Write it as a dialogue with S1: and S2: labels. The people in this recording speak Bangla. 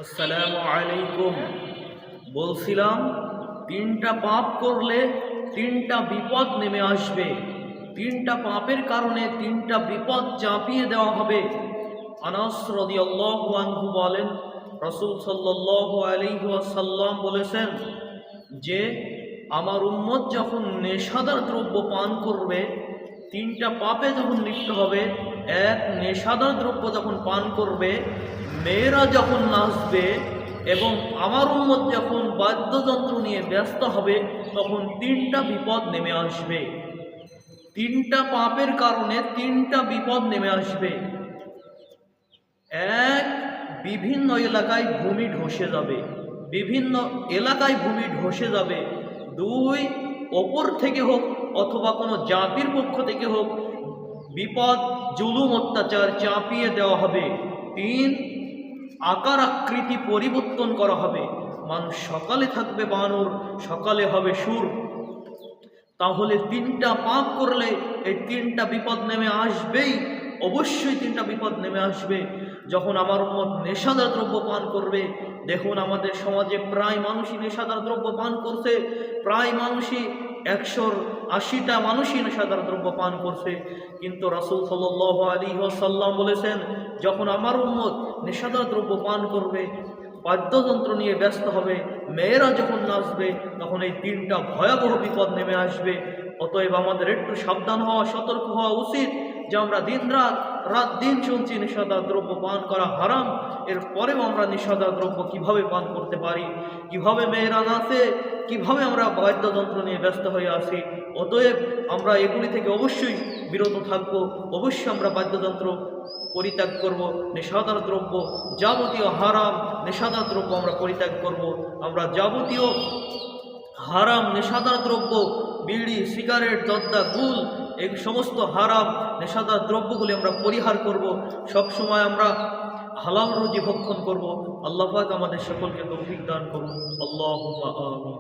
S1: আসসালামু আলাইকুম। বলছিলাম তিনটা পাপ করলে তিনটা বিপদ নেমে আসবে। তিনটা পাপের কারণে তিনটা বিপদ চাপিয়ে দেওয়া হবে। আনাস রাদিয়াল্লাহু আনহু বলেন, রাসূল সাল্লাল্লাহু আলাইহি ওয়াসাল্লাম বলেছেন যে আমার উম্মত যখন নেশাদার দ্রব্য পান করবে, তিনটা পাপে যখন লিপ্ত হবে। এক, নেশাদার দ্রব্য যখন পান করবে, মেয়েরা যখন নাচবে এবং আমার উম্মত যখন বাদ্যযন্ত্র নিয়ে ব্যস্ত হবে, তখন তিনটা বিপদ নেমে আসবে। তিনটা পাপের কারণে তিনটা বিপদ নেমে আসবে। এক, বিভিন্ন এলাকায় ভূমি ধসে যাবে, বিভিন্ন এলাকায় ভূমি ধসে যাবে। দুই, ওপর থেকে হোক অথবা কোনো জাতির পক্ষ থেকে হোক বিপদ, জুলুম, অত্যাচার চাপিয়ে দেওয়া হবে। তিন, আকার আকৃতি পরিবর্তন করা হবে। মানুষ সকালে থাকবে বানর, সকালে হবে সুর। তাহলে তিনটা পাপ করলে এই তিনটা বিপদ নেমে আসবেই, অবশ্যই তিনটা বিপদ নেমে আসবে। যখন আমার উম্মত নেশাদার দ্রব্য পান করবে, দেখুন আমাদের সমাজে প্রায় মানুষই নেশাদার দ্রব্য পান করছে, প্রায় মানুষই 180টা মানুষই নেশাদার দ্রব্য পান করছে। কিন্তু রাসূল সাল্লাল্লাহু আলাইহি ওয়াসাল্লাম বলেছেন, যখন আমার উম্মত নেশাদার দ্রব্য পান করবে, বাদ্যযন্ত্র নিয়ে ব্যস্ত হবে, মেয়েরা যখন নাচবে, তখন এই তিনটা ভয়াবহ বিপদ নেমে আসবে। অতএব আমাদের একটু সাবধান হওয়া, সতর্ক হওয়া উচিত যে আমরা দিন রাত দিন শুনছি নেশাদার দ্রব্য পান করা হারাম, এরপরেও আমরা নেশাদার দ্রব্য কিভাবে পান করতে পারি, কিভাবে মেয়েরা নাচে, কিভাবে আমরা বাদ্যযন্ত্র নিয়ে ব্যস্ত হয়ে আসি। অতএব আমরা এগুলি থেকে অবশ্যই বিরত থাকব। অবশ্যই আমরা বাদ্যযন্ত্র পরিত্যাগ করব, নেশাদার দ্রব্য, যাবতীয় হারাম নেশাদার দ্রব্য আমরা পরিত্যাগ করব। আমরা যাবতীয় হারাম নেশাদার দ্রব্য, বিড়ি, সিগারেট, জর্দা, গুল, এই সমস্ত হারাম নেশাদার দ্রব্যগুলি আমরা পরিহার করব। সবসময় আমরা হালাল রুজি ভক্ষণ করব। আল্লাহ পাক আমাদের সকলকে তৌফিক দান করুন। আল্লাহুম্মা আমিন।